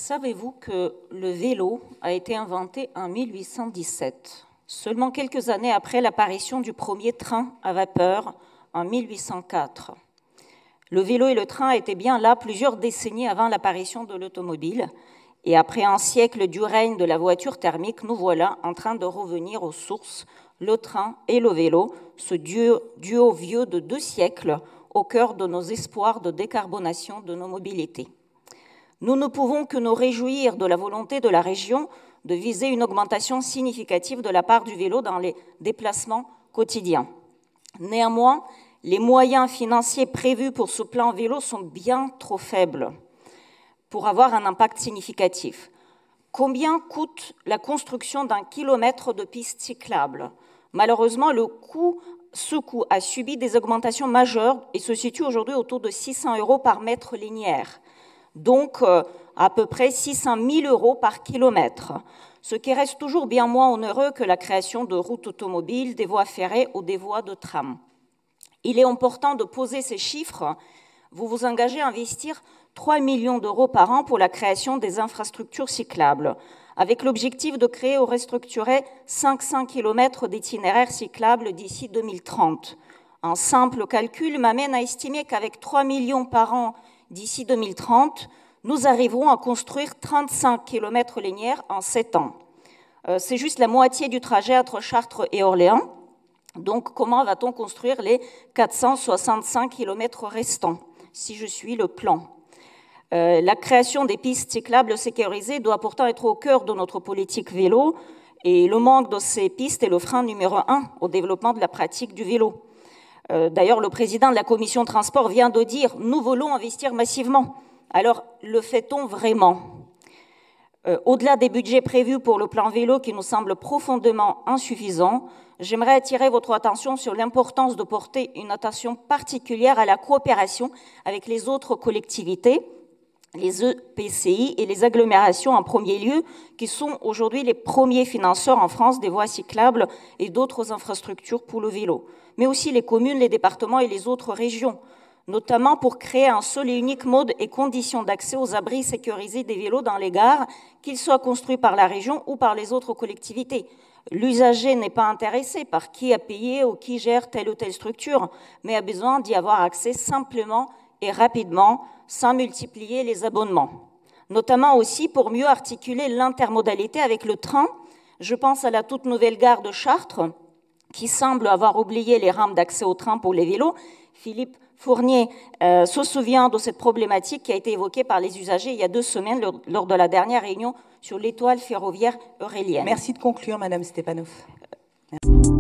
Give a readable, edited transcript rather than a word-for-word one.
Savez-vous que le vélo a été inventé en 1817, seulement quelques années après l'apparition du premier train à vapeur en 1804? Le vélo et le train étaient bien là plusieurs décennies avant l'apparition de l'automobile. Et après un siècle du règne de la voiture thermique, nous voilà en train de revenir aux sources, le train et le vélo, ce duo vieux de 2 siècles au cœur de nos espoirs de décarbonation de nos mobilités. Nous ne pouvons que nous réjouir de la volonté de la région de viser une augmentation significative de la part du vélo dans les déplacements quotidiens. Néanmoins, les moyens financiers prévus pour ce plan vélo sont bien trop faibles pour avoir un impact significatif. Combien coûte la construction d'un kilomètre de pistes cyclables? Malheureusement, ce coût a subi des augmentations majeures et se situe aujourd'hui autour de 600 € par mètre linéaire, donc à peu près 600 000 € par kilomètre, ce qui reste toujours bien moins onéreux que la création de routes automobiles, des voies ferrées ou des voies de tram. Il est important de poser ces chiffres. Vous vous engagez à investir 3 millions d'euros par an pour la création des infrastructures cyclables, avec l'objectif de créer ou restructurer 500 km d'itinéraires cyclables d'ici 2030. Un simple calcul m'amène à estimer qu'avec 3 millions par an d'ici 2030, nous arriverons à construire 35 km linéaires en 7 ans. C'est juste la moitié du trajet entre Chartres et Orléans. Donc, comment va-t-on construire les 465 km restants, si je suis le plan? La création des pistes cyclables sécurisées doit pourtant être au cœur de notre politique vélo, et le manque de ces pistes est le frein numéro 1 au développement de la pratique du vélo. D'ailleurs, le président de la commission transport vient de dire « Nous voulons investir massivement ». Alors, le fait-on vraiment? Au-delà des budgets prévus pour le plan vélo qui nous semblent profondément insuffisants, j'aimerais attirer votre attention sur l'importance de porter une attention particulière à la coopération avec les autres collectivités, les EPCI et les agglomérations en premier lieu, qui sont aujourd'hui les premiers financeurs en France des voies cyclables et d'autres infrastructures pour le vélo, mais aussi les communes, les départements et les autres régions, notamment pour créer un seul et unique mode et conditions d'accès aux abris sécurisés des vélos dans les gares, qu'ils soient construits par la région ou par les autres collectivités. L'usager n'est pas intéressé par qui a payé ou qui gère telle ou telle structure, mais a besoin d'y avoir accès simplement et rapidement, sans multiplier les abonnements. Notamment aussi pour mieux articuler l'intermodalité avec le train. Je pense à la toute nouvelle gare de Chartres, qui semble avoir oublié les rampes d'accès au train pour les vélos. Philippe Fournier se souvient de cette problématique qui a été évoquée par les usagers il y a 2 semaines lors de la dernière réunion sur l'étoile ferroviaire eurélienne. Merci de conclure, Madame Stépanoff. Merci.